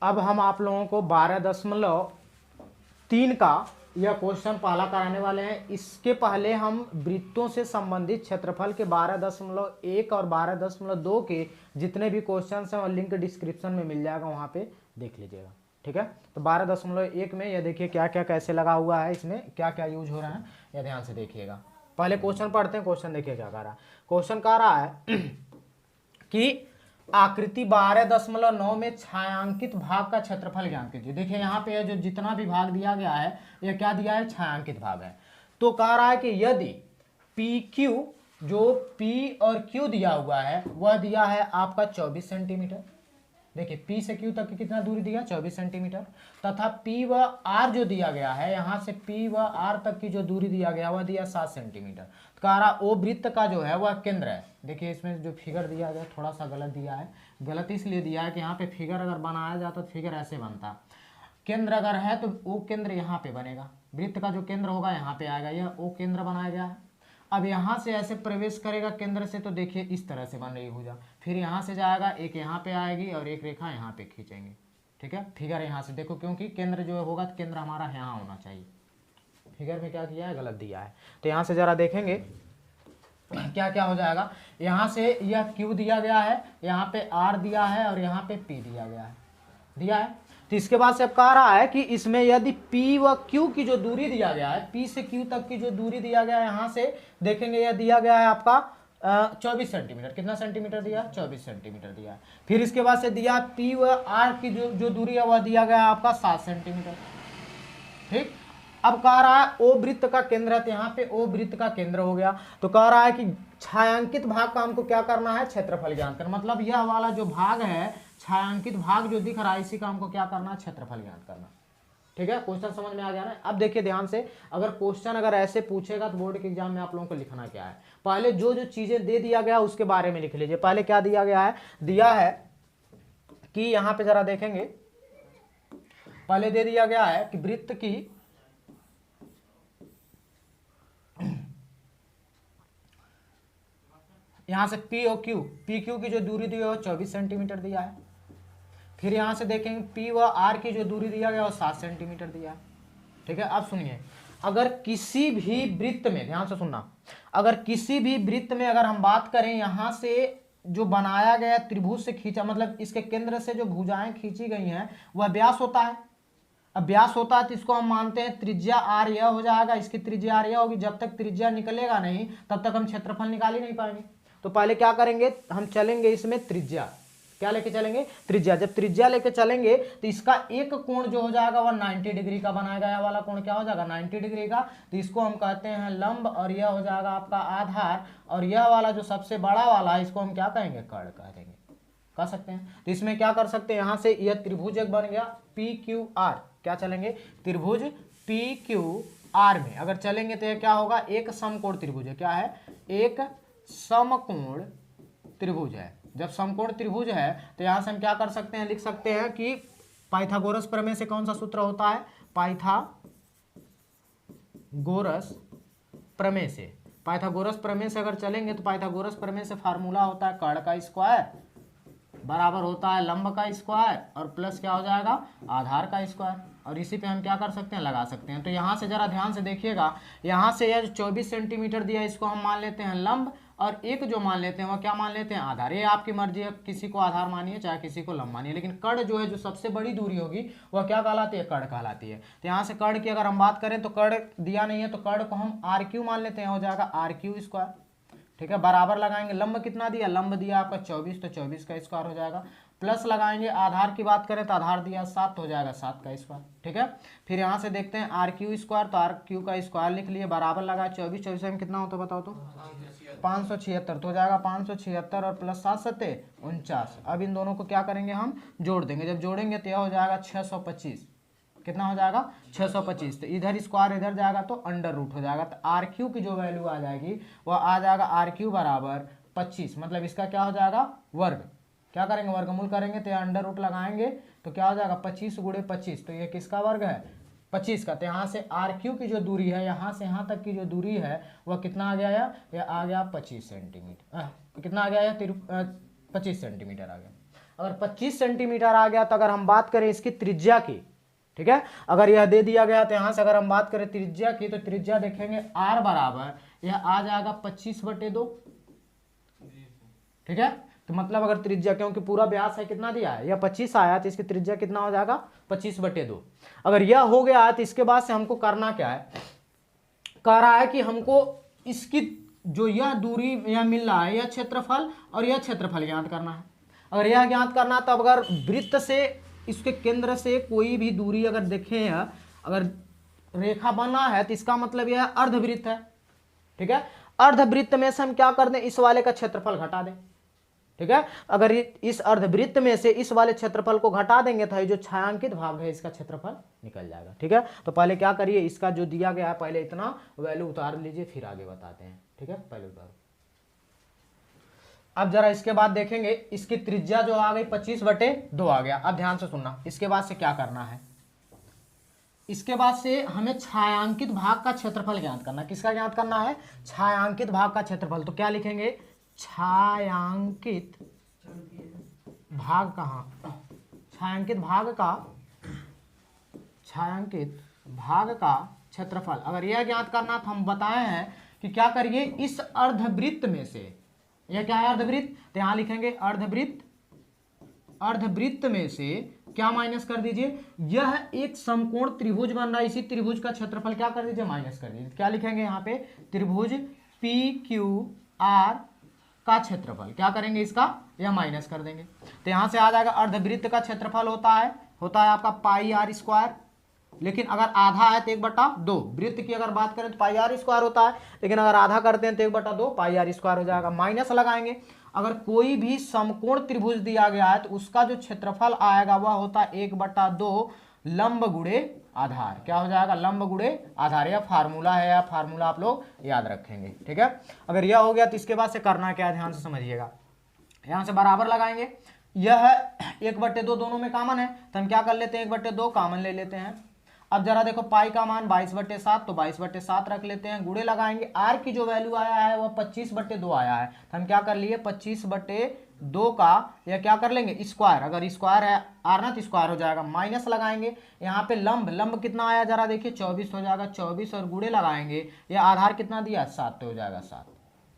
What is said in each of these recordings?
अब हम आप लोगों को 12.3 का यह क्वेश्चन पहला कराने वाले हैं। इसके पहले हम वृत्तों से संबंधित क्षेत्रफल के 12.1 और 12.2 के जितने भी क्वेश्चन हैं, और लिंक डिस्क्रिप्शन में मिल जाएगा, वहां पे देख लीजिएगा। ठीक है, तो 12.1 में यह देखिए क्या क्या कैसे लगा हुआ है, इसमें क्या क्या यूज हो रहा है, यह ध्यान से देखिएगा। पहले क्वेश्चन पढ़ते हैं। क्वेश्चन देखिए क्या कह रहा है। क्वेश्चन कह रहा है कि आकृति 12.9 में छायांकित भाग का क्षेत्रफल ज्ञात कीजिए। देखिए यहाँ पे जो जितना भी भाग दिया गया है, यह क्या दिया है, छायांकित भाग है। तो कह रहा है कि यदि पी क्यू, जो पी और क्यू दिया हुआ है वह दिया है आपका 24 सेंटीमीटर। देखिए पी से क्यू तक की कितना दूरी दिया, 24 सेंटीमीटर। तथा पी व आर जो दिया गया है, यहां से पी व आर तक की जो दूरी दिया गया वह दिया 7 सेंटीमीटर। तो कह रहा ओ वृत्त का जो है वह केंद्र है। देखिए इसमें जो फिगर दिया गया थोड़ा सा गलत दिया है। गलत इसलिए दिया है कि यहाँ पे फिगर अगर बनाया जाता तो फिगर ऐसे बनता। केंद्र अगर है तो ओ केंद्र यहाँ पे बनेगा। वृत्त का जो केंद्र होगा यहाँ पे आएगा, यह ओ केंद्र बनाया गया है। अब यहाँ से ऐसे प्रवेश करेगा केंद्र से, तो देखिए इस तरह से बन रही भुजा। फिर यहाँ से जाएगा, एक यहाँ पे आएगी और एक रेखा यहाँ पे खींचेंगे। ठीक है, फिगर यहाँ से देखो, क्योंकि केंद्र जो होगा तो केंद्र हमारा यहाँ होना चाहिए। फिगर में क्या किया है, गलत दिया है। तो यहाँ से जरा देखेंगे क्या क्या हो जाएगा। यहाँ से यह Q दिया गया है, यहाँ पे R दिया है और यहाँ पे P दिया गया है, दिया है। तो इसके बाद से अब कह रहा है कि इसमें यदि P व Q की जो दूरी दिया गया है, P से Q तक की जो दूरी दिया गया है, यहाँ से देखेंगे यह दिया गया है आपका 24 सेंटीमीटर। कितना सेंटीमीटर दिया, 24 सेंटीमीटर दिया है। फिर इसके बाद से दिया P व R की जो दूरी है वह दिया गया है आपका 7 सेंटीमीटर। ठीक, अब कह रहा है ओ वृत्त का केंद्र है, तो यहाँ पे ओ वृत्त का केंद्र हो गया। तो कह रहा है कि छायांकित भाग का हमको क्या करना है, क्षेत्रफल ज्ञात करना। मतलब यह वाला जो भाग है, छायांकित भाग जो दिख रहा है, इसी का हमको क्या करना है, क्षेत्रफल ज्ञात करना। ठीक है, क्वेश्चन समझ में आ गया ना। अब देखिए ध्यान से, अगर क्वेश्चन अगर ऐसे पूछेगा तो बोर्ड के एग्जाम में आप लोगों को लिखना क्या है, पहले जो जो चीजें दे दिया गया उसके बारे में लिख लीजिए। पहले क्या दिया गया है, दिया है कि यहाँ पे जरा देखेंगे, पहले दे दिया गया है कि वृत्त की यहां से P और Q, PQ की जो दूरी दी है वो 24 सेंटीमीटर दिया है। फिर यहां से देखेंगे P व R की जो दूरी दिया गया वो 7 सेंटीमीटर दिया है। ठीक है, अब सुनिए, अगर किसी भी वृत्त में, ध्यान से सुनना, अगर किसी भी वृत्त में अगर हम बात करें, यहां से जो बनाया गया त्रिभुज से खींचा, मतलब इसके केंद्र से जो भुजाएं खींची गई हैं वह व्यास होता है। अब व्यास होता है तो इसको हम मानते हैं त्रिज्या R यह हो जाएगा, इसकी त्रिज्या R यह होगी। जब तक त्रिज्या निकलेगा नहीं तब तक हम क्षेत्रफल निकाल ही नहीं पाएंगे। तो पहले क्या करेंगे, हम चलेंगे इसमें त्रिज्या, क्या लेके चलेंगे, त्रिज्या। जब त्रिज्या लेके चलेंगे तो इसका एक कोण जो हो जाएगा वह 90 डिग्री का बनाएगा। यह वाला कोण क्या हो जाएगा, 90 डिग्री का। तो इसको हम कहते हैं लंब, और यह हो जाएगा आपका आधार। और यह वाला जो सबसे बड़ा वाला है, इसको हम क्या कहेंगे, कर्ण कह देंगे, कह सकते हैं। तो इसमें क्या कर सकते हैं, यहां से यह त्रिभुज एक बन गया PQR। क्या चलेंगे, त्रिभुज PQR में अगर चलेंगे तो यह क्या होगा, एक समकोण त्रिभुज है। क्या है, एक समकोण त्रिभुज है। जब समकोण त्रिभुज है तो यहां से हम क्या कर सकते हैं, लिख सकते हैं कि पाइथागोरस प्रमेय से कौन सा सूत्र होता है, पाइथागोरस प्रमेय से। पाइथागोरस प्रमेय से अगर चलेंगे तो पाइथागोरस प्रमेय से फार्मूला होता है कर्ण का स्क्वायर बराबर होता है लंब का स्क्वायर और प्लस क्या हो जाएगा, आधार का स्क्वायर। और इसी पे हम क्या कर सकते हैं, लगा सकते हैं। तो यहाँ से जरा ध्यान से देखिएगा, यहाँ से यह 24 सेंटीमीटर दिया, इसको हम मान लेते हैं लंब, और एक जो मान लेते हैं वो क्या मान लेते हैं, आधार। ये आपकी मर्जी है, किसी को आधार मानिए चाहे किसी को लंब मानिए, लेकिन कर्ण जो है, जो सबसे बड़ी दूरी होगी वह क्या कहलाती है, कर्ण कहलाती है। तो यहाँ से कर्ण की अगर हम बात करें तो कर्ण दिया नहीं है, तो कर्ण को हम RQ मान लेते हैं, हो जाएगा RQ स्क्वायर। ठीक है, बराबर लगाएंगे, लंब कितना दिया, लंब दिया आपका 24, तो 24 का स्क्वायर हो जाएगा। प्लस लगाएंगे, आधार की बात करें तो आधार दिया 7, तो हो जाएगा 7 का स्क्वायर। ठीक है, फिर यहाँ से देखते हैं RQ स्क्वायर, तो RQ का स्क्वायर लिख लिए, बराबर लगा 24, 24 में कितना होता है बताओ तो, 576, तो हो जाएगा 576 और प्लस 7 7 49। अब इन दोनों को क्या करेंगे, हम जोड़ देंगे। जब जोड़ेंगे तो यह हो जाएगा 625। कितना हो जाएगा, 625। तो इधर स्क्वायर इधर जाएगा तो अंडर रूट हो जाएगा। तो RQ की जो वैल्यू आ जाएगी वह आ जाएगा RQ बराबर 25, मतलब इसका क्या हो जाएगा, वर्ग। क्या करेंगे, वर्गमूल करेंगे तो अंडर रूट लगाएंगे तो क्या हो जाएगा, 25 × 25, तो ये किसका वर्ग है, 25 का। तो यहाँ से RQ की जो दूरी है, यहाँ से यहाँ तक की जो दूरी है वह कितना आ गया, यह आ गया 25 सेंटीमीटर। कितना आ गया, 25 सेंटीमीटर आ गया। अगर 25 सेंटीमीटर आ गया तो अगर हम बात करें इसकी त्रिज्या की, ठीक है, अगर यह दे दिया गया तो यहां से अगर हम बात करें त्रिज्या की तो त्रिज्या देखेंगे r बराबर यह आ जाएगा 25/2, ठीक है। तो मतलब अगर त्रिज्या, क्योंकि पूरा व्यास है कितना दिया है, यह 25 आया तो इसकी त्रिज्या कितना हो जाएगा 25/2। अगर यह हो गया तो इसके बाद से हमको करना क्या है, कह रहा है कि हमको इसकी जो यह दूरी यह मिल रहा है, यह क्षेत्रफल और यह क्षेत्रफल ज्ञात करना है। अगर यह ज्ञात करना तब अगर वृत्त से इसके केंद्र से कोई भी दूरी अगर देखें, अगर रेखा बना है तो इसका मतलब यह अर्धवृत्त है, ठीक है। अर्धवृत्त में से हम क्या कर दें, इस वाले का क्षेत्रफल घटा दें, ठीक है। अगर इस अर्धवृत्त में से इस वाले क्षेत्रफल को घटा देंगे तो ये जो छायांकित भाग है इसका क्षेत्रफल निकल जाएगा, ठीक है। तो पहले क्या करिए, इसका जो दिया गया है पहले इतना वैल्यू उतार लीजिए, फिर आगे बताते हैं, ठीक है। पहले उतारो। अब जरा इसके बाद देखेंगे इसकी त्रिज्या जो आ गई 25/2 आ गया। अब ध्यान से सुनना, इसके बाद से क्या करना है, इसके बाद से हमें छायांकित भाग का क्षेत्रफल ज्ञात करना। किसका ज्ञात करना है, छायांकित भाग का क्षेत्रफल। तो क्या लिखेंगे, छायांकित भाग छायांकित भाग का क्षेत्रफल। अगर यह ज्ञात करना तो हम बताए हैं कि क्या करिए, इस अर्धवृत्त में से, यह क्या है अर्धवृत्त, तो यहां लिखेंगे अर्धवृत्त में से क्या माइनस कर दीजिए, यह एक समकोण त्रिभुज बन रहा है, इसी त्रिभुज का क्षेत्रफल क्या कर दीजिए, माइनस कर दीजिए। क्या लिखेंगे यहाँ पे, त्रिभुज PQR का क्षेत्रफल, क्या करेंगे इसका, यह माइनस कर देंगे। तो यहां से आ जाएगा अर्धवृत्त का क्षेत्रफल होता है आपका πr², लेकिन अगर आधा है तो 1/2। वृत्त की अगर बात करें तो πr² होता है, लेकिन अगर आधा करते हैं तो 1/2 πr² हो जाएगा। माइनस लगाएंगे, अगर कोई भी समकोण त्रिभुज दिया गया है तो उसका जो क्षेत्रफल आएगा वह होता है 1/2 लंब गुणे आधार। क्या हो जाएगा, लंब गुणे आधार। यह फार्मूला है, यह फार्मूला आप लोग याद रखेंगे, ठीक है। अगर यह हो गया तो इसके बाद से करना क्या है, ध्यान से समझिएगा। यहां से बराबर लगाएंगे, यह 1/2 दोनों में कॉमन है तो हम क्या कर लेते हैं, 1/2 कॉमन ले लेते हैं। अब जरा देखो पाई का मान 22/7, तो 22/7 रख लेते हैं, गुणे लगाएंगे। आर की जो वैल्यू आया है वह 25/2 आया है, तो हम क्या कर लिए 25/2 का यह क्या कर लेंगे स्क्वायर। अगर स्क्वायर है आर ना तो स्क्वायर हो जाएगा। माइनस लगाएंगे, यहाँ पे लंब कितना आया जरा देखिए 24 हो जाएगा, 24 और गुणे लगाएंगे, यह आधार कितना दिया 7, तो हो जाएगा 7,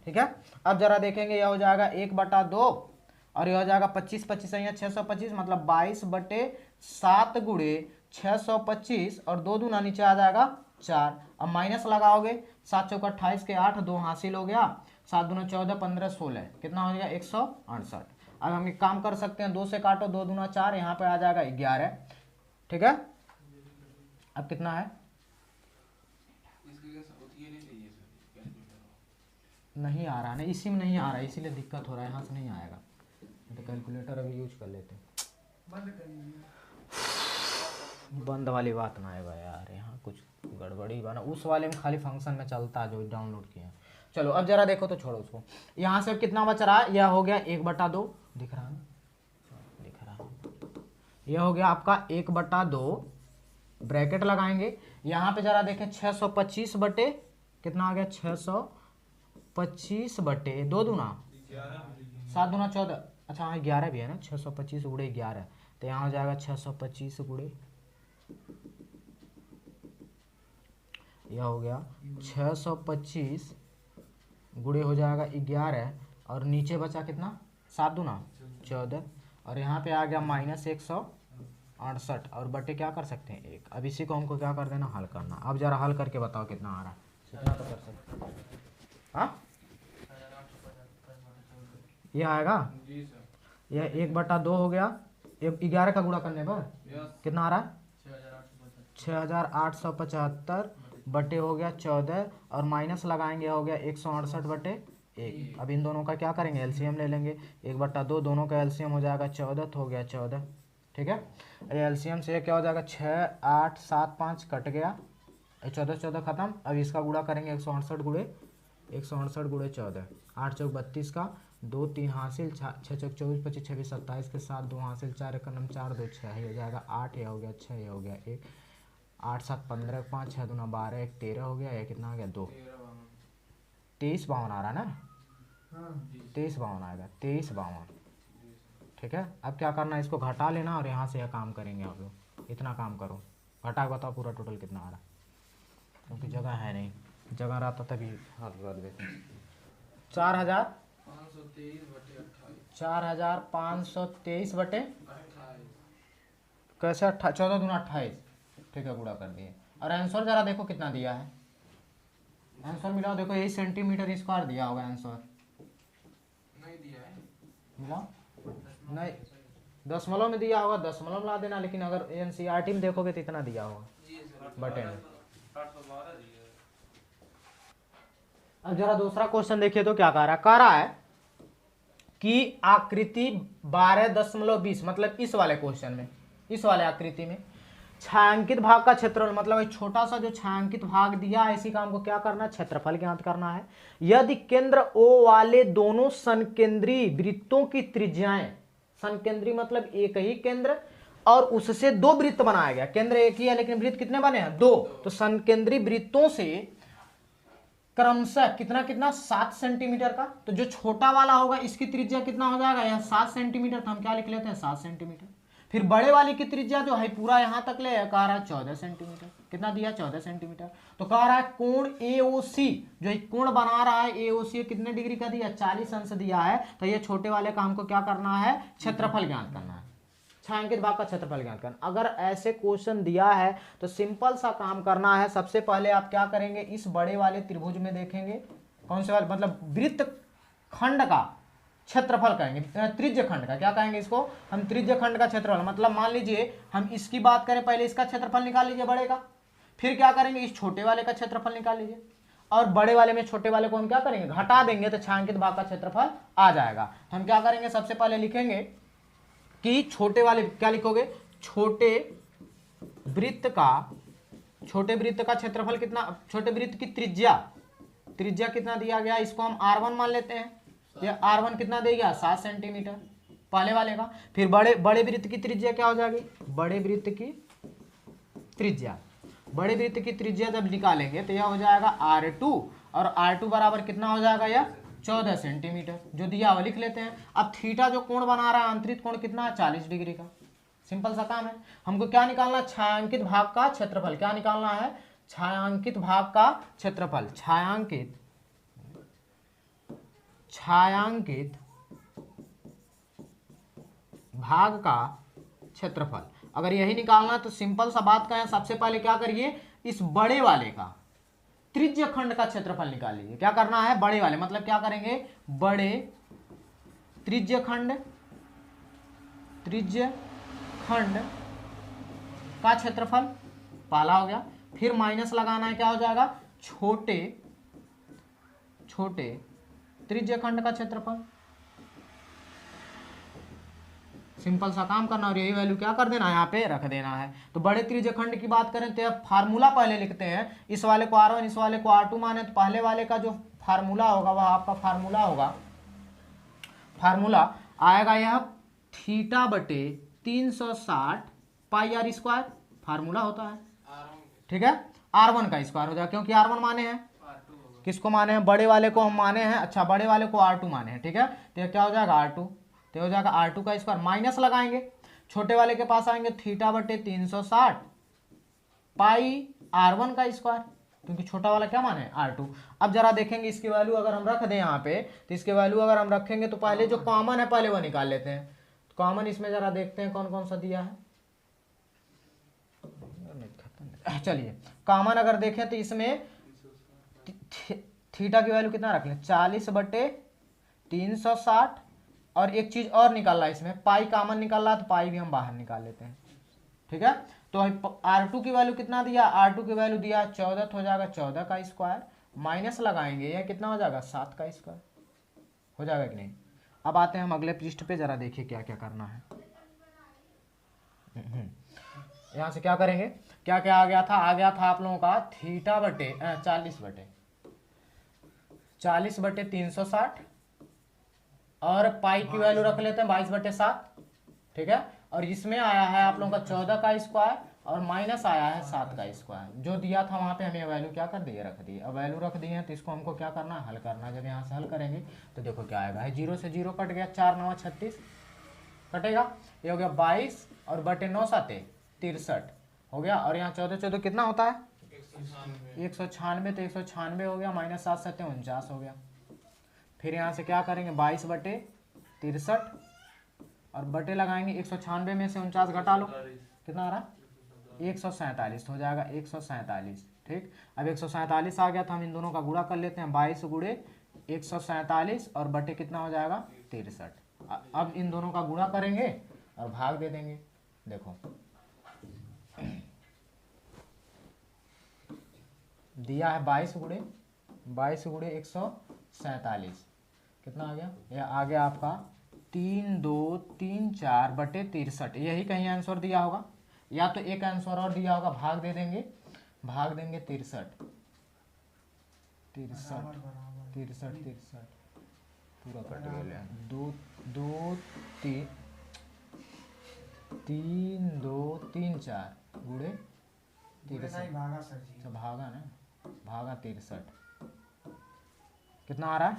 ठीक है। अब जरा देखेंगे यह हो जाएगा 1/2 और यह हो जाएगा 25 यहाँ 625, मतलब 22/7 गुणे 625 और 2 दूना नीचे आ जाएगा 4। अब माइनस लगाओगे, 7 चौका 28 के 8, 2 हासिल हो गया, 7 दूना 14, 15 16, कितना हो जाएगा 168। अब हम एक काम कर सकते हैं, 2 से काटो, 2 दूना 4, यहाँ पे आ जाएगा 11, ठीक है। अब कितना है, नहीं आ रहा, नहीं इसी में नहीं आ रहा है, इसीलिए दिक्कत हो रहा है, यहाँ से नहीं आएगा। तो कैलकुलेटर अभी यूज कर लेते हैं, बंद वाली बात ना है भाई यार, यहाँ कुछ गड़बड़ी बना, उस वाले में खाली फंक्शन में चलता है जो डाउनलोड किया। चलो अब जरा देखो तो छोड़ो उसको, यहाँ से कितना बच रहा है, यह हो गया 1/2, दिख रहा है, यह हो गया आपका 1/2, ब्रैकेट लगाएंगे। यहाँ पे जरा देखें 625 बटे कितना आ गया, 625/2 दूना 7 दूना 14, अच्छा हाँ 11 भी है ना, 625 गुणे 11, तो यहाँ हो जाएगा 625 गुणे, यह हो गया 625 गुणे हो जाएगा 11 और नीचे बचा कितना 7 दूना 14 और यहाँ पे आ गया -168 और बटे क्या कर सकते हैं 1। अब इसी को हमको क्या कर देना, हल करना। अब जरा हल करके बताओ कितना आ रहा है, कितना तो कर सकते हैं, हाँ यह आएगा, यह 1/2 हो गया, 11 का गुणा करने पर कितना आ रहा है 6875 बटे हो गया 14 और माइनस लगाएंगे हो गया 168/1। अब इन दोनों का क्या करेंगे, एलसीएम ले लेंगे, 1/2 दोनों का एलसीएम हो जाएगा 14, तो हो गया 14, ठीक है। एलसीएम से क्या हो जाएगा 6 8 7 5 कट गया, 14 खत्म। अब इसका गुणा करेंगे 168 गुणे 14, 8 चौक 32 का 2 3 हासिल, 6 चौक 24 25 26 27 के साथ 2 हासिल, 4 एक 4 2 6 हो जाएगा 8, यह हो गया 6, यह हो गया 1, 8 7 15 5 6 दूना 12 1 13 हो गया, यह कितना आ गया 2, 23 52 आ रहा है ना, 23 52 आएगा, 23 52, ठीक है। अब क्या करना है, इसको घटा लेना और यहाँ से यह काम करेंगे आप लोग। इतना काम करो, घटा के बताओ पूरा टोटल कितना आ रहा, क्योंकि जगह है नहीं, जगह रहता तभी हल कर देते। 4,523 बटे कैसे 14 दूना 28, ठीक है, गुणा कर दिए। और आंसर जरा देखो कितना दिया है, आंसर मिलाओ, देखो यही सेंटीमीटर स्क्वायर दिया होगा आंसर। नहीं दिया है, मिलाओ, नहीं दशमलव में दिया होगा, दशमलव ला देना, लेकिन अगर एनसीईआरटी में देखोगे तो इतना दिया होगा बटे में। अब जरा दूसरा क्वेश्चन देखिए तो क्या कह रहा है कि आकृति 12.20 मतलब इस वाले क्वेश्चन में, इस वाले आकृति में छायांकित भाग का क्षेत्रफल, मतलब एक छोटा सा जो छायांकित भाग दिया है, इसी काम को क्या करना है, क्षेत्रफल ज्ञात करना है। यदि केंद्र O वाले दोनों संकेंद्री वृत्तों की त्रिज्याएं, संकेंद्री मतलब एक ही केंद्र और उससे दो वृत्त बनाया गया, केंद्र एक ही है लेकिन वृत्त कितने बने हैं, दो, तो संकेंद्री वृत्तों से क्रमशः कितना कितना 7 सेंटीमीटर का, तो जो छोटा वाला होगा इसकी त्रिज्या कितना हो जाएगा, यह 7 सेंटीमीटर, तो हम क्या लिख लेते हैं 7 सेंटीमीटर। फिर बड़े वाली की त्रिज्या जो है पूरा यहां तक ले कह रहा है 14 सेंटीमीटर, कितना दिया 14 सेंटीमीटर। तो कह रहा है कोण AOC, जो एक कोण बना रहा है AOC कितने डिग्री का दिया, 40 अंश दिया है, तो ये छोटे वाले का हमको क्या करना है, क्षेत्रफल ज्ञात करना है, छायांकित भाग का क्षेत्रफल ज्ञात करना। अगर ऐसे क्वेश्चन दिया है तो सिंपल सा काम करना है, सबसे पहले आप क्या करेंगे, इस बड़े वाले त्रिभुज में देखेंगे, कौन से वाले, मतलब वृत्त खंड का क्षेत्रफल कहेंगे, त्रिज्य खंड का क्या कहेंगे इसको हम, त्रिज्य खंड का क्षेत्रफल। मतलब मान लीजिए हम इसकी बात करें, पहले इसका क्षेत्रफल निकाल लीजिए बड़े का, फिर क्या करेंगे इस छोटे वाले का क्षेत्रफल निकाल लीजिए, और बड़े वाले में छोटे वाले को हम क्या करेंगे, घटा देंगे, तो छायांकित भाग का क्षेत्रफल आ जाएगा। तो हम क्या करेंगे, सबसे पहले लिखेंगे कि छोटे वाले, क्या लिखोगे, छोटे वृत्त का क्षेत्रफल कितना, छोटे वृत्त की त्रिज्या कितना दिया गया, इसको हम R1 मान लेते हैं, ये R1 कितना दे गया 7 सेंटीमीटर पहले वाले का। फिर बड़े वृत्त की त्रिज्या क्या हो जाएगी, बड़े वृत्त की त्रिज्या जब निकालेंगे तो यह हो जाएगा R2, और R2 बराबर कितना हो जाएगा, यह 14 सेंटीमीटर जो दिया हुआ लिख लेते हैं। अब थीटा जो कोण बना रहा है आंतरिक कोण कितना है, 40 डिग्री का। सिंपल सा काम है, हमको क्या निकालना, छायांकित भाग का क्षेत्रफल, क्या निकालना है, छायांकित भाग का क्षेत्रफल, छायांकित भाग का क्षेत्रफल। अगर यही निकालना तो सिंपल सा बात का है, सबसे पहले क्या करिए, इस बड़े वाले का त्रिज्य खंड का क्षेत्रफल निकाल लीजिए। क्या करना है, बड़े वाले मतलब क्या करेंगे, बड़े त्रिज्य खंड का क्षेत्रफल पहला हो गया, फिर माइनस लगाना है, क्या हो जाएगा, छोटे त्रिज्य खंड का क्षेत्रफल। सिंपल सा काम करना, और यही वैल्यू क्या कर देना है, यहाँ पे रख देना है। तो बड़े त्रिज्य खंड की बात करें तो फार्मूला पहले लिखते हैं, इस वाले को R1 इस वाले को R2 माने, तो पहले वाले का जो फार्मूला होगा वह आपका फार्मूला आएगा यह थीटा बटे 360 पाई R स्क्वायर, फार्मूला होता है, ठीक है। R1 का स्क्वायर हो जाएगा, क्योंकि R1 माने हैं, किसको माने हैं, बड़े वाले को हम माने हैं, अच्छा बड़े वाले को R2 माने हैं, ठीक है। तो यह क्या हो जाएगा R2, तो हो जाएगा R2 का स्क्वायर, माइनस लगाएंगे, छोटे वाले के पास आएंगे थीटा बटे 360 पाई R1 का स्क्वायर, क्योंकि छोटा वाला क्या माने R2। अब जरा देखेंगे इसकी वैल्यू अगर हम रख दें यहाँ पे, तो इसके वैल्यू अगर हम रखेंगे तो पहले जो कॉमन है पहले वो निकाल लेते हैं। तो कॉमन इसमें जरा देखते हैं कौन कौन सा दिया है, चलिए कॉमन अगर देखें तो इसमें थीटा की वैल्यू कितना रख लें, 40 बटे 360, और एक चीज और निकालना है इसमें, पाई कॉमन निकालना है, तो पाई भी हम बाहर निकाल लेते हैं, ठीक है। तो R2 की वैल्यू कितना दिया, R2 की वैल्यू दिया 14, तो हो जाएगा 14 का स्क्वायर, माइनस लगाएंगे, यह कितना हो जाएगा 7 का स्क्वायर, हो जाएगा कि नहीं। अब आते हैं हम अगले पृष्ठ पे, जरा देखिए क्या क्या करना है। यहां से क्या करेंगे, क्या क्या आ गया था, आप लोगों का थीटा बटे 40 बटे 360, और पाई की वैल्यू रख लेते हैं 22 बटे 7, ठीक है। और इसमें आया है आप लोगों का 14 का स्क्वायर, और माइनस आया है 7 का स्क्वायर, जो दिया था वहां पे हमें वैल्यू क्या कर दिए, रख दिए। अब वैल्यू रख दिए हैं तो इसको हमको क्या करना है, हल करना है। जब यहाँ से हल करेंगे तो देखो क्या आएगा, 0 से 0 कट गया, 4 9 36, कटेगा, ये हो गया 22 और बटे 9 साते 63 हो गया। और यहाँ 14 14 कितना होता है 196, तो 196 हो गया, माइनस 7 7 49 हो गया। फिर यहाँ से क्या करेंगे 22 बटे 63 और बटे लगाएंगे 196 में से 49 घटा लो, कितना आ रहा है 147 हो जाएगा 147। ठीक, अब 147 आ गया तो हम इन दोनों का गुणा कर लेते हैं, 22 गुणे 147 और बटे कितना हो जाएगा 63। अब इन दोनों का गुणा करेंगे और भाग दे देंगे। देखो दिया है 22 गुणे 147 कितना आ गया, यह आ गया आपका 3234 बटे 63। यही कहीं आंसर दिया होगा, या तो एक आंसर और दिया होगा, भाग दे देंगे, भाग देंगे 63 पूरा कट गया, 2 2 3 3 2 3 4 गुणे 63 भागा ना, भागा 63 कितना आ रहा है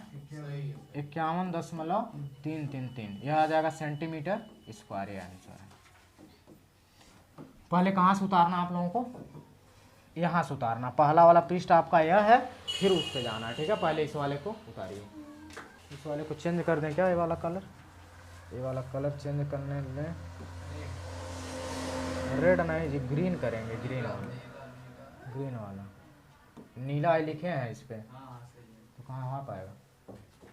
51.333। यह आ जाएगा सेंटीमीटर स्क्वायर, यह आंसर है। पहले कहाँ से उतारना आप लोगों को, यहाँ से उतारना, पहला वाला पृष्ठ आपका यह है, फिर उस पे जाना है। ठीक है, पहले इस वाले को उतारिए, इस वाले को चेंज कर दें क्या, ये वाला कलर, ये वाला कलर चेंज करने में रेड नहीं जी, ग्रीन करेंगे, ग्रीन वाला नीला लिखे हैं इस पे, तो कहाँ आ पाएगा,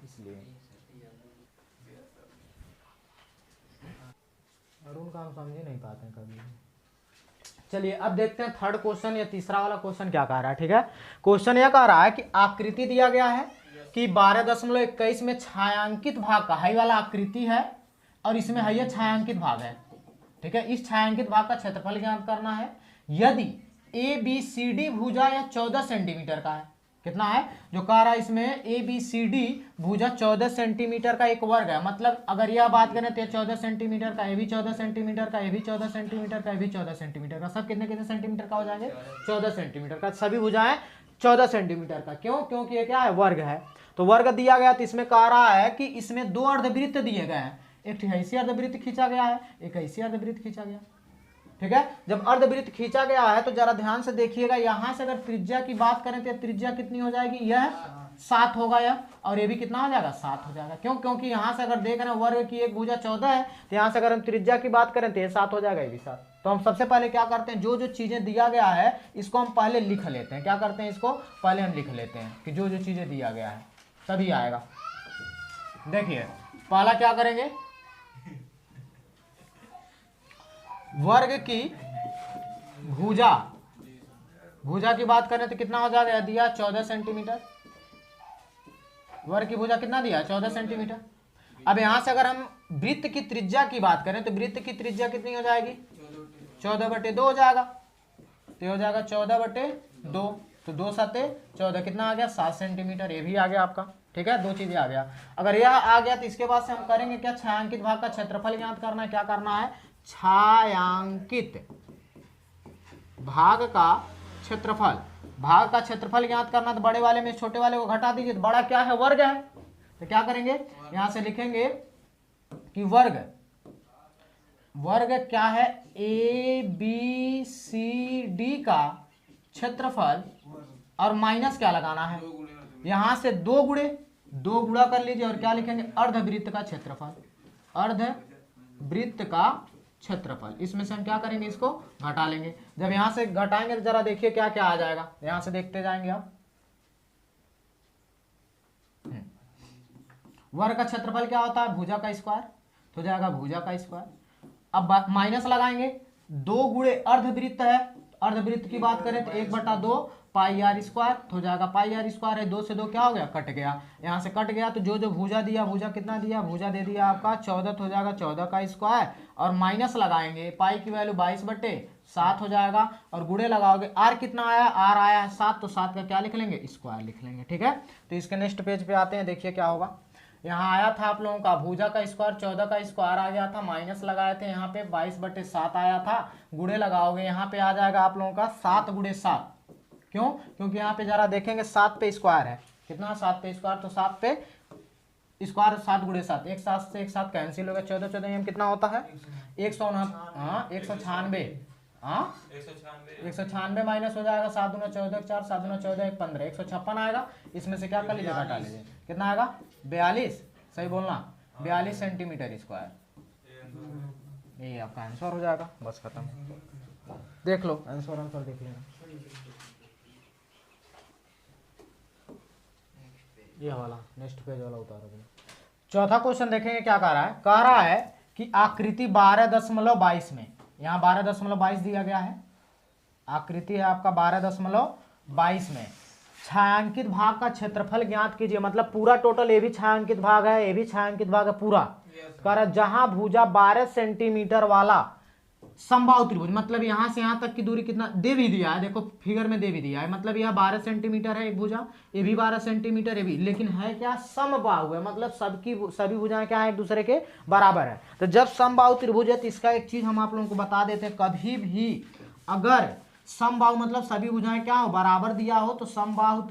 इसलिए और उनका हम समझ ही नहीं पाते हैं कभी। चलिए अब देखते हैं थर्ड क्वेश्चन या तीसरा वाला क्वेश्चन क्या कह रहा है। ठीक है, क्वेश्चन यह कह रहा है कि आकृति दिया गया है कि 12.21 में छायांकित भाग का हाई वाला आकृति है और इसमें है यह छायांकित भाग है। ठीक है, इस छायांकित भाग का क्षेत्रफल ज्ञात करना है। यदि ABCD भुजा या 14 सेंटीमीटर का है, कितना है जो कह रहा है इसमें ABCD भुजा 14 सेंटीमीटर का एक वर्ग है, मतलब अगर यह बात करें तो 14 सेंटीमीटर का, ये भी 14 सेंटीमीटर का, ये भी 14 सेंटीमीटर का, ये भी 14 सेंटीमीटर का, सब कितने कितने सेंटीमीटर का हो जाएंगे 14 सेंटीमीटर का, सभी भुजाएं 14 सेंटीमीटर का। क्यों, क्योंकि ये क्या है वर्ग है। तो वर्ग दिया गया तो इसमें कह रहा है कि इसमें 2 अर्धवृत्त दिए गए हैं, एक ऐसी अर्धवृत्त खींचा गया है, एक ऐसी अर्धवृत्त खींचा गया। ठीक है, जब अर्धवृत्त खींचा गया है तो जरा ध्यान से देखिएगा, यहां से अगर त्रिज्या की बात करें तो त्रिज्या कितनी हो जाएगी, यह 7 होगा यह, और ये भी कितना हो जाएगा 7 हो जाएगा। क्यों, क्योंकि यहां से अगर देख रहे हैं वर्ग की एक भुजा 14 है, तो यहां से अगर हम त्रिज्या की बात करें तो ये 7 हो जाएगा, ये भी 7। तो हम सबसे पहले क्या करते हैं, जो जो चीजें दिया गया है इसको हम पहले लिख लेते हैं। क्या करते हैं, इसको पहले हम लिख लेते हैं कि जो जो चीजें दिया गया है तभी आएगा। देखिए पहला क्या करेंगे, वर्ग की भुजा की बात करें तो कितना हो जाएगा, दिया 14 सेंटीमीटर, वर्ग की भुजा कितना दिया 14 सेंटीमीटर। अब यहां से अगर हम वृत्त की त्रिज्या की बात करें तो वृत्त की त्रिज्या कितनी हो जाएगी 14/2 हो जाएगा, तो हो जाएगा 14/2, तो 2 7 14 कितना आ गया 7 सेंटीमीटर, ये भी आ गया आपका। ठीक है, 2 चीजें आ गया। अगर यह आ गया तो इसके बाद से हम करेंगे क्या, छायांकित भाग का क्षेत्रफल ज्ञात करना है। क्या करना है, छायांकित भाग का क्षेत्रफल, भाग का क्षेत्रफल ज्ञात करना, तो बड़े वाले में छोटे वाले को घटा दीजिए, तो बड़ा क्या है वर्ग है, तो क्या करेंगे यहां से लिखेंगे कि वर्ग क्या है ABCD का क्षेत्रफल, और माइनस क्या लगाना है, यहां से 2 गुणा कर लीजिए और क्या लिखेंगे अर्धवृत्त का क्षेत्रफल, अर्धवृत्त का क्षेत्रफल। इसमें से हम क्या करेंगे, इसको घटा लेंगे। जब यहां से घटाएंगे तो जरा देखिए क्या क्या आ जाएगा, यहां से देखते जाएंगे आप। वर्ग का क्षेत्रफल क्या होता है, भुजा का स्क्वायर, तो हो जाएगा भुजा का स्क्वायर। अब माइनस लगाएंगे, 2 गुणे अर्धवृत्त है, अर्धवृत्त की बात करें तो 1/2 पाई आर स्क्वायर, तो हो जाएगा पाई आर स्क्वायर है, 2 से 2 क्या हो गया कट गया, यहाँ से कट गया, तो जो जो भुजा दिया, भुजा कितना दिया, भुजा दे दिया आपका 14, तो हो जाएगा 14 का स्क्वायर, और माइनस लगाएंगे, पाई की वैल्यू 22/7 हो जाएगा, और गुणे लगाओगे, आर कितना आया, आर आया 7, तो 7 का क्या लिख लेंगे स्क्वायर लिख लेंगे। ठीक है, तो इसके नेक्स्ट पेज पे आते हैं, देखिए क्या होगा। यहाँ आया था आप लोगों का भुजा का स्क्वायर 14 का स्क्वायर आ गया था, माइनस लगाए थे यहाँ पे 22/7 आया था, गुणे लगाओगे यहाँ पे आ जाएगा आप लोगों का 7 × 7। क्यों, क्योंकि यहाँ पे जरा देखेंगे 7 पे स्क्वायर है, कितना 7 पे स्क्वायर, तो 7 पे स्क्वायर 7 गुणे 7, एक साथ से एक साथ कैंसिल हो गया, 14 14 में कितना होता है 169, हाँ 196, हाँ 196 माइनस हो जाएगा 7 दूना 14 4, 7 दूना 14 1 15, 156 आएगा। इसमें से क्या कर लीजिए घटा लीजिए, कितना आएगा 42, सही बोलना 42 सेंटीमीटर स्क्वायर। ये आपका आंसर हो जाएगा, बस खत्म। देख लो आंसर देख लेना। ये वाला नेक्स्ट पेज वाला उतारो। चौथा क्वेश्चन देखेंगे क्या कह रहा है कि आकृति 12.22 में, यहाँ 12.22 दिया गया है, आकृति है आपका 12.22 में छायांकित भाग का क्षेत्रफल ज्ञात कीजिए। मतलब पूरा टोटल ये भी छायांकित भाग है, ये भी छायांकित भाग है पूरा। कह रहा जहां भुजा 12 सेंटीमीटर वाला समबाहु त्रिभुज, मतलब यहां से यहां तक की दूरी कितना दे भी दिया है, देखो फिगर में दे भी दिया है, मतलब यह 12 सेंटीमीटर है एक भुजा, ये भी 12 सेंटीमीटर है भी, लेकिन है क्या समबाहु है, मतलब सभी भुजाएं क्या है एक दूसरे के बराबर है। तो जब समबाहु त्रिभुज है तो इसका एक चीज हम आप लोगों को बता देते हैं, कभी भी अगर समबाहु मतलब सभी भुजाएं क्या हो बराबर दिया हो तो समबाहु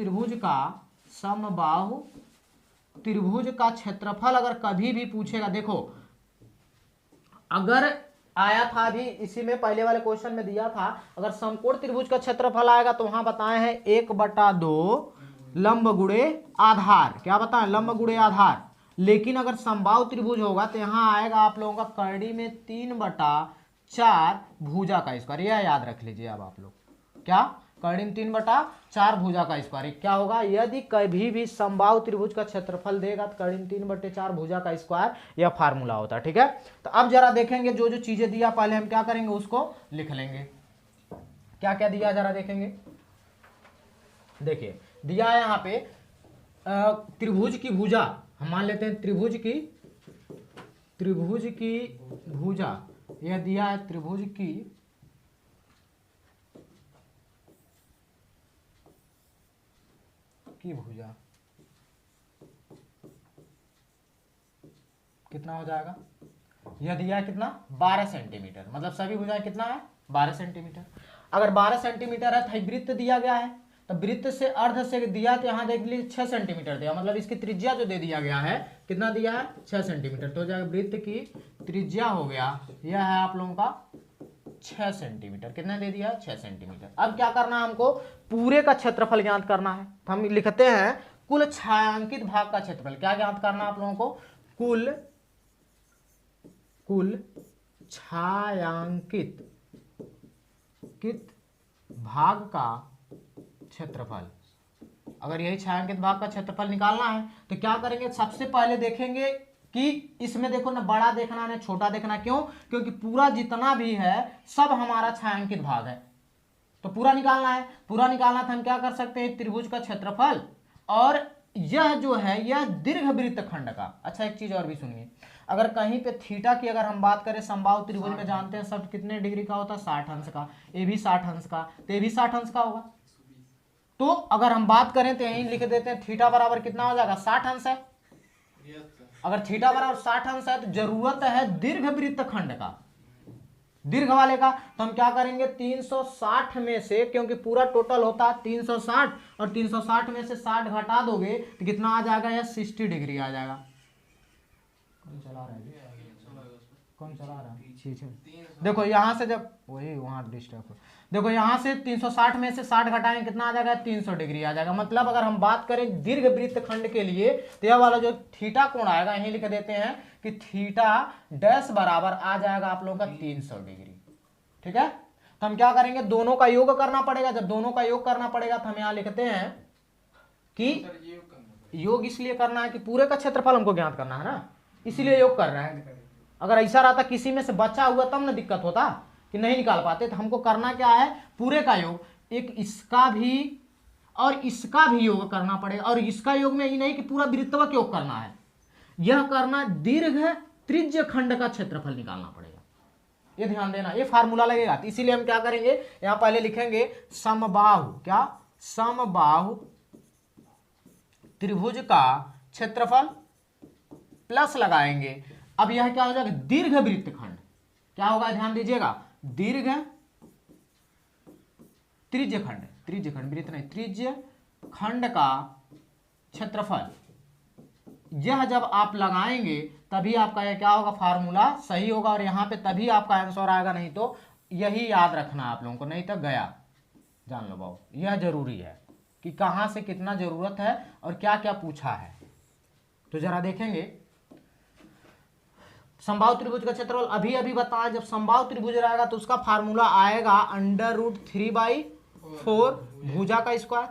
त्रिभुज का क्षेत्रफल अगर कभी भी पूछेगा, देखो अगर आया था अभी इसी में पहले वाले क्वेश्चन में दिया था, अगर समकोण त्रिभुज का क्षेत्रफल आएगा तो वहां बताए हैं 1/2 लंब गुणे आधार, क्या बताएं लंब गुणे आधार। लेकिन अगर समबाहु त्रिभुज होगा तो यहाँ आएगा आप लोगों का करड़ी में 3/4 भुजा का स्क्वायर, यह याद रख लीजिए। अब आप लोग क्या करड़ी में 3/4 भुजा का स्क्वायर क्या होगा, यदि कभी भी समबाहु त्रिभुज का क्षेत्रफल देगा तो करड़ी में 3/4 भुजा का स्क्वायर, यह फार्मूला होता है। ठीक है, तो अब जरा देखेंगे जो जो चीजें दिया पहले हम क्या करेंगे उसको लिख लेंगे। क्या क्या दिया जरा देखेंगे। देखिए दिया है यहाँ पे त्रिभुज की भुजा, हम मान लेते हैं त्रिभुज की भुजा, यह दिया है त्रिभुज की भुजा कितना हो जाएगा, यह दिया है कितना 12 सेंटीमीटर, मतलब सभी भुजाएं कितना है 12 सेंटीमीटर। अगर 12 सेंटीमीटर है तो वृत्त दिया गया है, तो वृत्त से अर्ध से दिया तो यहाँ देख लीजिए 6 सेंटीमीटर दिया, मतलब इसकी त्रिज्या जो दे दिया गया है कितना दिया है 6 सेंटीमीटर, तो जाएगा वृत्त की त्रिज्या हो गया यह है आप लोगों का 6 सेंटीमीटर, कितना दे दिया 6 सेंटीमीटर। अब क्या करना है हमको पूरे का क्षेत्रफल ज्ञात करना है, तो हम लिखते हैं कुल छायांकित भाग का क्षेत्रफल। क्या ज्ञात करना है आप लोगों को, कुल छायांकित भाग का क्षेत्रफल। अगर यही छायांकित भाग का क्षेत्रफल निकालना है तो क्या करेंगे, सबसे पहले देखेंगे कि इसमें देखो ना बड़ा देखना है छोटा देखना, क्यों, क्योंकि पूरा जितना भी है सब हमारा छायांकित भाग है, तो पूरा निकालना है। पूरा निकालना था हम क्या कर सकते हैं त्रिभुज का क्षेत्रफल, और यह जो है यह दीर्घवृत्त खंड का। अच्छा एक चीज और भी सुनिए, अगर कहीं पे थीटा की अगर हम बात करें समबाहु त्रिभुज में जानते हैं सब कितने डिग्री का होता है 60 अंश का, ये भी 60 अंश का, तो ये भी 60 अंश का होगा। तो अगर हम बात करें तो यहीं लिख देते हैं थीटा बराबर कितना हो जाएगा 60 अंश है। अगर थीटा बराबर 60 अंश है तो जरूरत है दीर्घवृत्त खंड का, दीर्घ वाले का, तो हम क्या करेंगे 360 में से, क्योंकि पूरा टोटल होता है 360 और 360 में से 60 घटा दोगे तो कितना आ जाएगा, यह 60 डिग्री आ जाएगा। कौन चला रहा है, कौन चला रहा है, ठीक है। देखो यहां से जब वही वहां डिस्टर्ब, देखो यहां से 360 में से 60 घटाएंगे कितना आ जाएगा 300 डिग्री आ जाएगा। मतलब अगर हम बात करें दीर्घवृत्त खंड के लिए तो यह वाला जो थीटा कोण आएगा यही लिख देते हैं कि थीटा डैश बराबर आ जाएगा आप लोगों का 300 डिग्री। ठीक है, तो हम क्या करेंगे दोनों का योग करना पड़ेगा, जब दोनों का योग करना पड़ेगा तो हम यहां लिखते हैं कि योग इसलिए करना है कि पूरे का क्षेत्रफल हमको ज्ञात करना है ना, इसीलिए योग कर रहा है। अगर ऐसा रहता किसी में से बचा हुआ तब ना दिक्कत होता कि नहीं निकाल पाते, तो हमको करना क्या है पूरे का योग, एक इसका भी और इसका भी योग करना पड़ेगा, और इसका योग में ही नहीं कि पूरा वृत्तवा का योग करना है, यह करना दीर्घ त्रिज्य खंड का क्षेत्रफल निकालना पड़ेगा, ये ध्यान देना, ये फार्मूला लगेगा। तो इसीलिए हम क्या करेंगे यहां पहले लिखेंगे समबाहु, क्या समबाहु त्रिभुज का क्षेत्रफल प्लस लगाएंगे। अब यह क्या हो जाएगा दीर्घवृत्त खंड, क्या होगा ध्यान दीजिएगा, दीर्घ त्रिज्य खंड वृत्त नहीं त्रिज्य खंड का क्षेत्रफल यह जब आप लगाएंगे तभी आपका यह क्या होगा, फार्मूला सही होगा और यहाँ पे तभी आपका आंसर आएगा, नहीं तो यही याद रखना आप लोगों को, नहीं तो गया। जान लो बाबू, यह जरूरी है कि कहाँ से कितना जरूरत है और क्या क्या पूछा है। तो जरा देखेंगे समबाहु त्रिभुज का क्षेत्रफल अभी अभी बताया, जब समबाहु त्रिभुज रहेगा तो उसका फार्मूला आएगा √3/4 भुजा का स्क्वायर।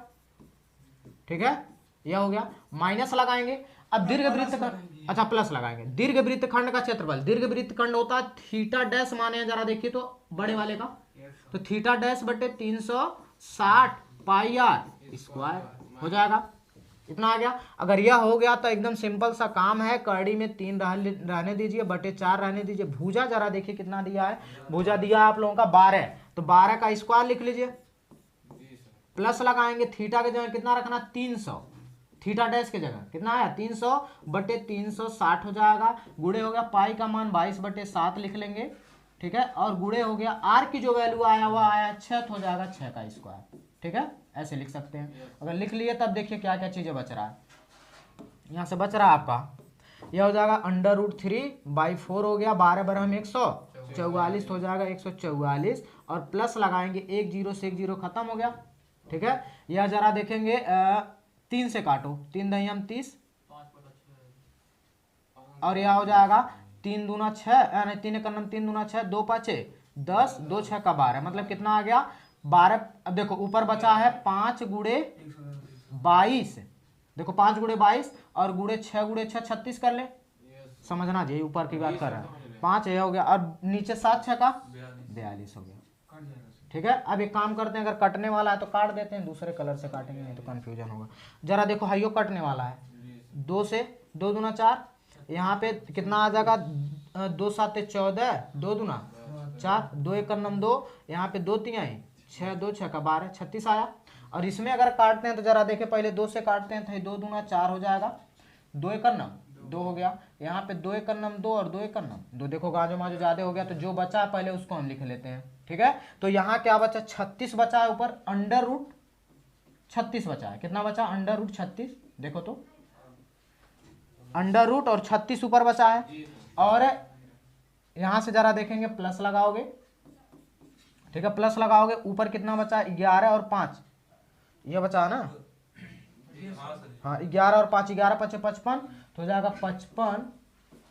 ठीक है, यह हो गया। माइनस लगाएंगे। अब दीर्घ वृत्त खंड, अच्छा प्लस लगाएंगे। दीर्घ वृत्त खंड का क्षेत्रफल, दीर्घ वृत्त खंड होता है थीटा डैश माने, जरा देखिए तो बड़े वाले का, तो थीटा डैश बटे 360 पाई आर स्क्वायर हो जाएगा। इतना आ गया। अगर यह हो गया तो एकदम सिंपल सा काम है, करड़ी में 3 रहने दीजिए, बटे 4 रहने दीजिए। भुजा जरा देखिए कितना दिया है, भुजा दिया आप लोगों का 12, तो 12 का स्क्वायर लिख लीजिए। प्लस लगाएंगे, थीटा के जगह कितना रखना, 300, थीटा डैश के जगह कितना आया 300 बटे 360 हो जाएगा। गुणे हो गया पाई का मान 22/7 लिख लेंगे। ठीक है, और गुणे हो गया आर की जो वैल्यू आया वो आया 6 हो जाएगा, 6 का स्क्वायर। ठीक है, ऐसे लिख सकते हैं। अगर लिख लिए तब देखिए क्या क्या चीजें बच रहा है। यहाँ से बच रहा है आपका, यह हो जाएगा √3/4 हो गया, 12 बरहम 144 हो जाएगा, 144 और प्लस लगाएंगे, 1 0 से 1 0 खत्म हो गया। ठीक है, यह जरा देखेंगे 3 से काटो, 3 दहियम 30 और यह हो जाएगा 3 दूना 6, 3 एकम 3 दूना 6, 2 5 10, 2 6 का 12, मतलब कितना आ गया 12। अब देखो ऊपर बचा है 5 गुणे 22, देखो 5 गुणे 22 और गुणे 6 36 कर ले, समझना जी ऊपर की बात कर रहा है। 5 ये हो गया और नीचे 7 6 का 42 हो गया। ठीक है, अब एक काम करते हैं, अगर कटने वाला है तो काट देते हैं, दूसरे कलर से काटेंगे नहीं तो कंफ्यूजन होगा। जरा देखो हाइयो कटने वाला है, 2 से 2 दूना 4, यहाँ पे कितना आ जाएगा 2 7 14, 2 दूना 4, 2 एकम 2, यहाँ पे 2 3 6, 2 6 का 12, 36 आया। और इसमें अगर काटते हैं तो जरा देखें, पहले 2 से काटते हैं तो 2 दूना 4 हो जाएगा, 2 एकम 2 हो गया, यहाँ पे 2 एकम 2 और 2 एकम 2, देखो गाजो माजो ज्यादा हो गया, तो जो बचा है पहले उसको हम लिख लेते हैं। ठीक है, तो यहाँ क्या बचा 36 बचा है, ऊपर √36 बचा है, कितना बचा √36, देखो तो अंडर रूट और 36 ऊपर बचा है। और यहां से जरा देखेंगे प्लस लगाओगे, ठीक है प्लस लगाओगे, ऊपर कितना बचा 11 और 5, ये बचा ना, हाँ 11 और 5, 11 5 55, तो हो जाएगा 55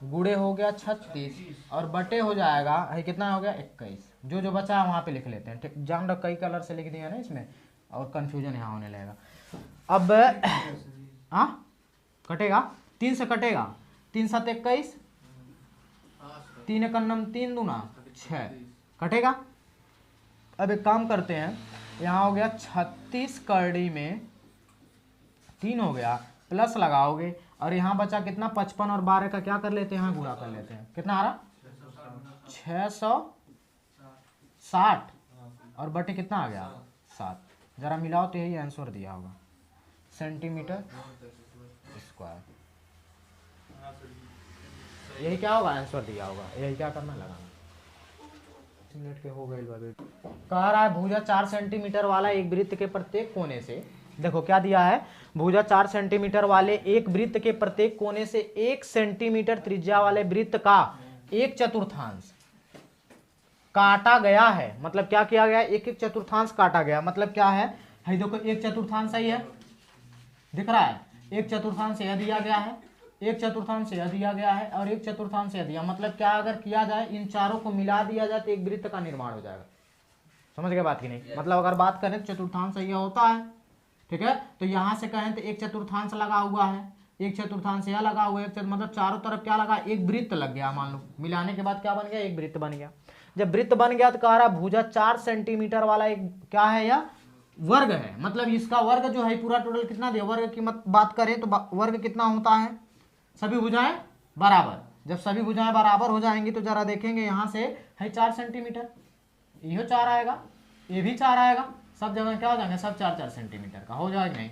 गुणे हो गया 36 और बटे हो जाएगा है कितना हो गया 21। जो जो बचा है वहां पे लिख लेते हैं। ठीक, जान रहा कई कलर से लिख दिया ना इसमें, और कंफ्यूजन यहाँ होने लगेगा। अब हाँ कटेगा, 3 से कटेगा, 3 7 21, 3 एकम 3 दूना 6 कटेगा। अब एक काम करते हैं, यहाँ हो गया 36 करड़ी में 3 हो गया, प्लस लगाओगे और यहाँ बचा कितना 55 और 12 का क्या कर लेते हैं, यहाँ गुणा कर लेते हैं, कितना आ रहा 660 और बटे कितना आ गया 7, जरा मिलाओ तो यही आंसर दिया होगा सेंटीमीटर स्क्वायर। यही क्या होगा आंसर दिया होगा, यही क्या करना लगाना। मिनट के हो गए, कह रहा है भुजा 4 सेंटीमीटर वाला एक वृत्त के प्रत्येक कोने से, देखो क्या दिया है, भुजा 4 सेंटीमीटर वाले एक वृत्त के प्रत्येक कोने से 1 सेंटीमीटर त्रिज्या वाले वृत्त का 1/4 काटा गया है। मतलब क्या किया गया, 1/4 काटा गया, मतलब क्या है देखो 1/4 सही है, दिख रहा है, 1/4 यह दिया गया है, 1/4 यह दिया गया है और 1/4 यह दिया, मतलब क्या अगर किया जाए इन चारों को मिला दिया जाए तो एक वृत्त का निर्माण हो जाएगा। समझ गए बात की नहीं, मतलब अगर बात करें तो चतुर्थांश यह होता है। ठीक है, तो यहां से कहें तो 1/4 लगा हुआ है, 1/4 यह लगा हुआ है, मतलब चारों तरफ क्या लगा, एक वृत्त लग गया, मान लो मिलाने के बाद क्या बन गया, एक वृत्त बन गया। जब वृत्त बन गया तो कह रहा भुजा 4 सेंटीमीटर वाला एक क्या है, यह वर्ग है, मतलब इसका वर्ग जो है पूरा टोटल कितना दिया, वर्ग की बात करें तो वर्ग कितना होता है, सभी भुजाएं बराबर। जब सभी भुजाएं बराबर हो जाएंगी तो जरा देखेंगे यहां से है 4 सेंटीमीटर, ये 4 आएगा, ये भी 4 आएगा, सब जगह क्या हो जाएंगे, सब 4-4 सेंटीमीटर का हो जाएगा। नहीं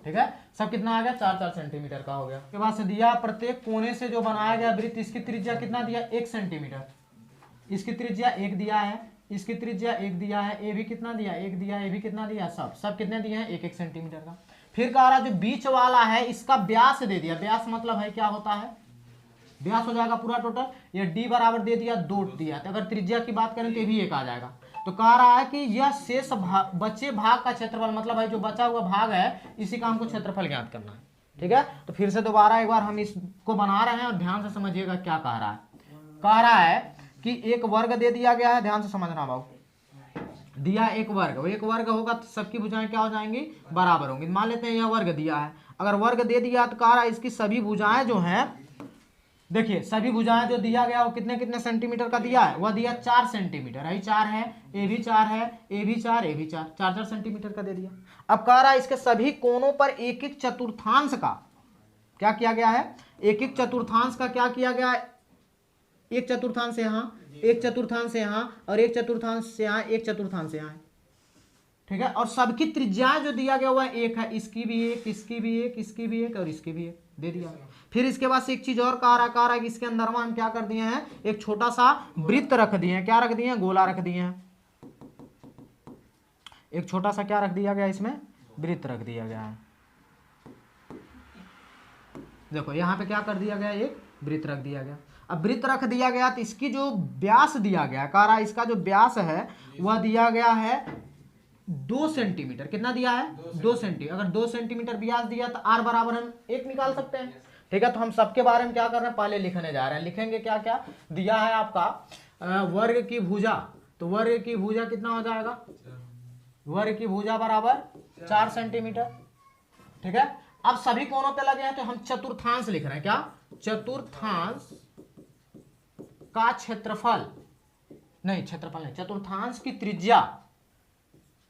ठीक है, सब कितना आ गया 4-4 सेंटीमीटर का हो गया। उसके बाद से दिया प्रत्येक कोने से जो बनाया गया वृत्त, इसकी त्रिज्या कितना दिया 1 सेंटीमीटर, इसकी त्रिज्या 1 दिया है, इसकी त्रिज्या 1 दिया है, ये भी कितना दिया 1 दिया, ये भी कितना दिया, सब कितने दिए हैं 1-1 सेंटीमीटर का। फिर कह रहा जो बीच वाला है इसका व्यास दे दिया, व्यास मतलब है क्या होता है, व्यास हो जाएगा पूरा टोटल, ये d बराबर दे दिया 2 दिया, तो अगर त्रिज्या की बात करें तो ये भी 1 आ जाएगा। तो कह रहा है कि यह शेष बचे भाग का क्षेत्रफल, मतलब है जो बचा हुआ भाग है इसी का हमको क्षेत्रफल ज्ञात करना है। ठीक है, तो फिर से दोबारा एक बार हम इसको बना रहे हैं और ध्यान से समझिएगा क्या कह रहा है। कह रहा है कि एक वर्ग दे दिया गया है, ध्यान से समझना बाबू, दिया एक वर्ग, एक वर्ग होगा तो सबकी भुजाएं क्या हो जाएंगी, बराबर होंगी। मान लेते हैं यह वर्ग दिया है, अगर वर्ग दे दिया तो कह रहा है इसकी सभी भुजाएं जो हैं, देखिए सभी भुजाएं जो दिया गया वो कितने कितने सेंटीमीटर का दिया है, वह दिया 4 सेंटीमीटर, यही 4 है, ए भी 4 है, ए भी 4, ए भी 4, 4 सेंटीमीटर का दे दिया। अब कह रहा है इसके सभी कोनों पर एक एक चतुर्थांश का क्या किया गया है, एक एक चतुर्थांश का क्या किया गया है, एक चतुर्थांश यहाँ, एक चतुर्थांश यहाँ, और एक चतुर्थांश से यहाँ, एक चतुर्थांश से यहाँ। ठीक है, और सबकी त्रिज्याएं जो दिया गया हुआ है एक है, इसकी भी एक, इसकी भी एक, इसकी भी एक और इसकी भी एक दे दिया। फिर इसके बाद एक चीज और कह रहा है कि इसके अंदर हम क्या कर दिए हैं, एक छोटा सा वृत्त रख दिए हैं, क्या रख दिए हैं, गोला रख दिए हैं, एक छोटा सा क्या रख दिया गया, इसमें वृत्त रख दिया गया है। देखो यहाँ पे क्या कर दिया गया, एक वृत्त रख दिया गया। अब वृत्त रख दिया गया तो इसकी जो व्यास दिया गया, कह रहा है इसका जो व्यास है वह दिया गया है 2 सेंटीमीटर, कितना दिया है 2 सेंटीमीटर। अगर 2 सेंटीमीटर व्यास दिया तो r बराबर हम 1 निकाल सकते हैं। ठीक है, तो हम सबके बारे में क्या कर रहे हैं, पहले लिखने जा रहे हैं। लिखेंगे क्या क्या दिया है आपका, वर्ग की भुजा, तो वर्ग की भुजा कितना हो जाएगा, वर्ग की भुजा बराबर 4 सेंटीमीटर। ठीक है, अब सभी कोनों पे लगे हैं तो हम चतुर्थांश लिख रहे हैं, क्या, चतुर्थांश का क्षेत्रफल, नहीं क्षेत्रफल नहीं, चतुर्थांश की त्रिज्या,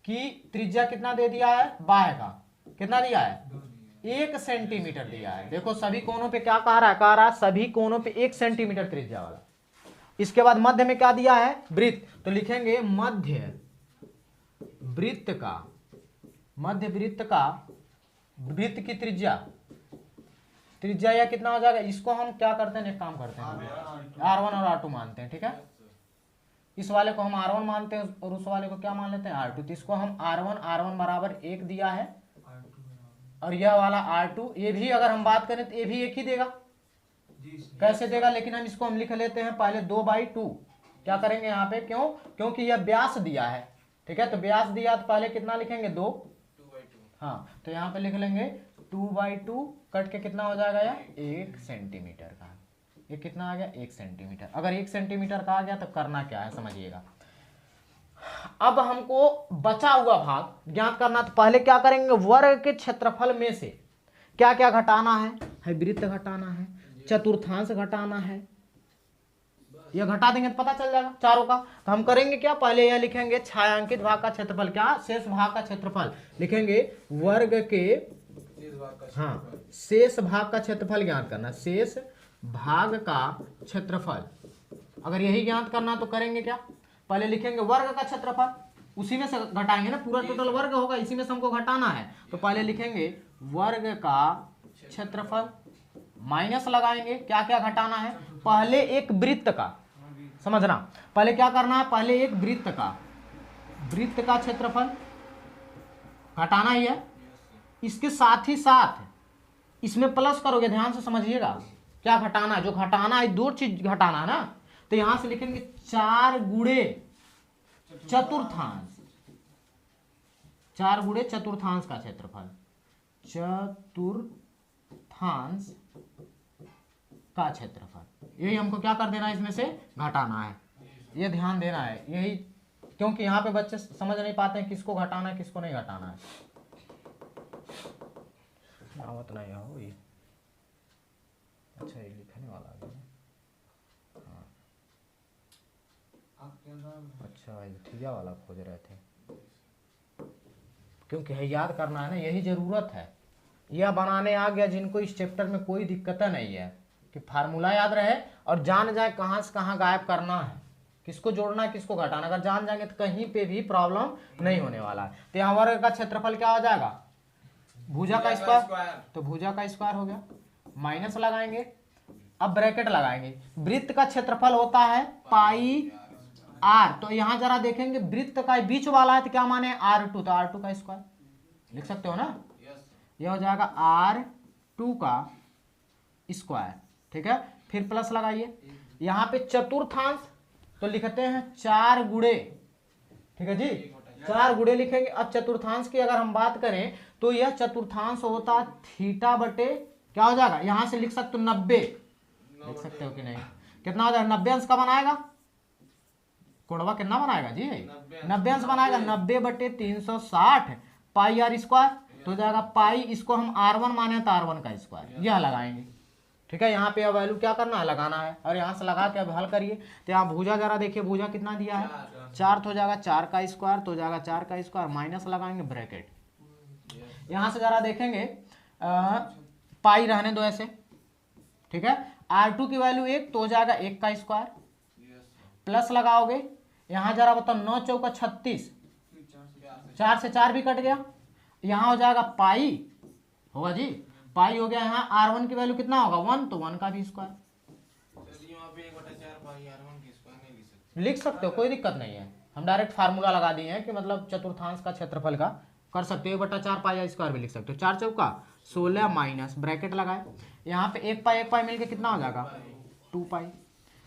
त्रिज्या कितना दे दिया है, बाह्य का कितना दिया है, 1 सेंटीमीटर दिया है। देखो सभी कोनों पे क्या कह रहा है, सभी कोनों पे 1 सेंटीमीटर त्रिज्या वाला। इसके बाद मध्य में क्या दिया है, वृत्त, तो लिखेंगे मध्य वृत्त का, मध्य वृत्त का वृत्त की त्रिज्या, त्रिज्या या कितना हो जाएगा, इसको हम क्या करते हैं, एक काम करते हैं R1 और R2 मानते हैं। ठीक है, इस वाले को हम R1 मानते हैं और उस वाले को क्या मान लेते हैं, R2। तो इसको हम R1 बराबर 1 दिया है, और यह वाला R2, ये भी अगर हम बात करें तो ये भी 1 ही देगा। कैसे देगा, लेकिन हम इसको हम लिख लेते हैं पहले 2/2। क्या करेंगे यहाँ पे, क्यों, क्योंकि यह व्यास दिया है। ठीक है, तो व्यास दिया तो पहले कितना लिखेंगे, 2, हाँ, तो यहाँ पे लिख लेंगे 2/2, कट के कितना हो जाएगा, यार 1 सेंटीमीटर का। ये कितना आ गया, 1 सेंटीमीटर। अगर 1 सेंटीमीटर का आ गया तो करना क्या है, समझिएगा। अब हमको बचा हुआ भाग ज्ञात करना, तो पहले क्या करेंगे, वर्ग के क्षेत्रफल में से क्या क्या घटाना है, वृत्त घटाना है, चतुर्थांश घटाना है, यह घटा देंगे तो पता चल जाएगा चारों का। तो हम करेंगे क्या, पहले यह लिखेंगे छायांकित भाग का क्षेत्रफल, क्या, शेष भाग का क्षेत्रफल लिखेंगे, वर्ग के, हाँ, शेष भाग का क्षेत्रफल ज्ञात करना, शेष भाग का क्षेत्रफल। अगर यही ज्ञात करना तो करेंगे क्या, पहले लिखेंगे वर्ग का क्षेत्रफल, उसी में से घटाएंगे ना, पूरा टोटल वर्ग होगा, इसी में से हमको घटाना है। तो पहले लिखेंगे वर्ग का क्षेत्रफल, माइनस लगाएंगे, क्या क्या घटाना है, पहले एक वृत्त का, समझना, पहले क्या करना है, पहले एक वृत्त का क्षेत्रफल घटाना ही है। इसके साथ ही साथ इसमें प्लस करोगे, ध्यान से समझिएगा क्या घटाना है, जो घटाना है 2 चीज घटाना है ना, तो यहां से लिखेंगे 4 गुणे चतुर्थांश, 4 गुणे चतुर्थांश का क्षेत्रफल, चतुर्थांश का क्षेत्रफल, यही हमको क्या कर देना है, इसमें से घटाना है, ये ध्यान देना है यही, क्योंकि यहाँ पे बच्चे समझ नहीं पाते हैं किसको घटाना है किसको नहीं घटाना है। आवत नहीं हो ये, अच्छा ये लिखने वाला है, हाँ, अच्छा ये ठिया वाला खोज रहे थे, क्योंकि है याद करना है ना, यही जरूरत है। यह बनाने आ गया जिनको इस चैप्टर में कोई दिक्कत नहीं है, कि फार्मूला याद रहे और जान जाए कहाँ से कहाँ गायब करना है, किसको जोड़ना है किसको घटाना। अगर जान जाएंगे तो कहीं पे भी प्रॉब्लम नहीं होने वाला है। तो यहाँ वर्ग का क्षेत्रफल क्या हो जाएगा, भुजा का स्क्वायर, तो भुजा का स्क्वायर हो गया, माइनस लगाएंगे, अब ब्रैकेट लगाएंगे। वृत्त का क्षेत्रफल होता है पाई r, तो यहां जरा देखेंगे वृत्त का बीच वाला है तो क्या माने R2, तो R2 का स्क्वायर लिख सकते हो ना, यह हो जाएगा R2 का स्क्वायर, ठीक है। फिर प्लस लगाइए, यहाँ पे चतुर्थांश तो लिखते हैं 4 गुणे, ठीक है जी, 4 गुणे लिखेंगे। अब चतुर्थांश की अगर हम बात करें तो यह चतुर्थांश होता थीटा बटे क्या हो जाएगा, यहां से लिख सकते हो 90, लिख सकते हो कि नहीं, कितना हो जाएगा 90 अंश का बनाएगा, कोड़वा कितना बनाएगा जी, 90 अंश बनाएगा, 90 बटे 360 पाई आर स्क्वायर, तो हो जाएगा पाई, इसको हम R1 माने तो R1 का स्क्वायर, यह लगाएंगे, ठीक है। यहाँ पे अब वैल्यू क्या करना है, लगाना है, और यहाँ से लगा के अब हल करिए। तो यहाँ भुजा जरा देखिए, भुजा कितना दिया है 4, तो हो जाएगा 4 का स्क्वायर, तो हो जाएगा 4 का स्क्वायर, माइनस लगाएंगे ब्रैकेट। यहाँ से जरा देखेंगे पाई रहने दो ऐसे, ठीक है। R2 की वैल्यू 1, तो हो जाएगा 1 का स्क्वायर, प्लस लगाओगे, यहाँ जरा बताओ 9 चौका 36, 4 से 4 भी कट गया, यहाँ हो जाएगा पाई, होगा जी, पाई हो गया। यहाँ R1 की वैल्यू कितना होगा 1, तो 1 का भी स्क्वायर, लिख सकते हो, कोई दिक्कत नहीं है। हम डायरेक्ट फार्मूला लगा दिए हैं कि मतलब चतुर्थांश का क्षेत्रफल का कर सकते हो, 1/4 पाई स्क्वायर भी लिख सकते हो। 4 चौका 16 माइनस ब्रैकेट लगाए, यहाँ पे 1 पाई मिलके कितना हो जाएगा 2 पाई,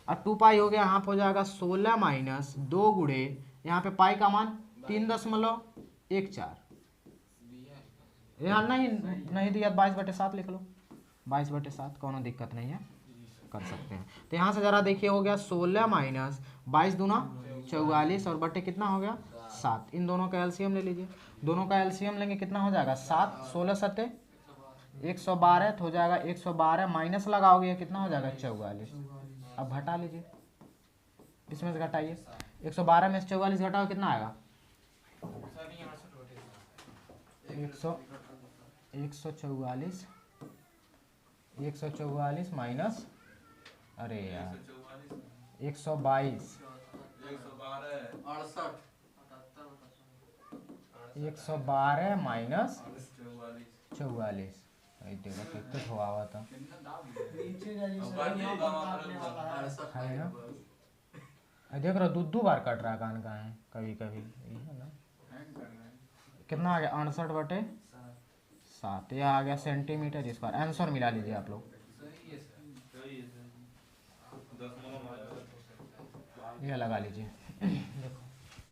और 2 पाई हो गया, यहाँ पे हो जाएगा 16 माइनस 2 गुणे, यहाँ पे पाई का मान 3.14, यहाँ नहीं दिया 22/7 लिख लो, 22/7, कोनो दिक्कत नहीं है, कर सकते हैं। तो यहाँ से जरा देखिए, हो गया 16 माइनस 22 दूना 44, और बटे कितना हो गया 7, इन दोनों का एलसीएम ले लीजिए, दोनों का एलसीएम लेंगे कितना हो जाएगा 7, 16 सत्ते 112, तो हो जाएगा 112, माइनस लगाओगे कितना हो जाएगा 44, अब घटा लीजिए, इसमें से घटाइए, 112 में से 44 घटाओ कितना आएगा 144 माइनस, अरे यार 122, 112 माइनस 44, देखो कितना हुआ था, देख रहा दो बार कट रहा कान का है कभी कभी, है ना। कितना आ गया 68/7, यह आ गया सेंटीमीटर स्क्वायर, आंसर मिला लीजिए आप लोग, यह लगा लीजिए। देखो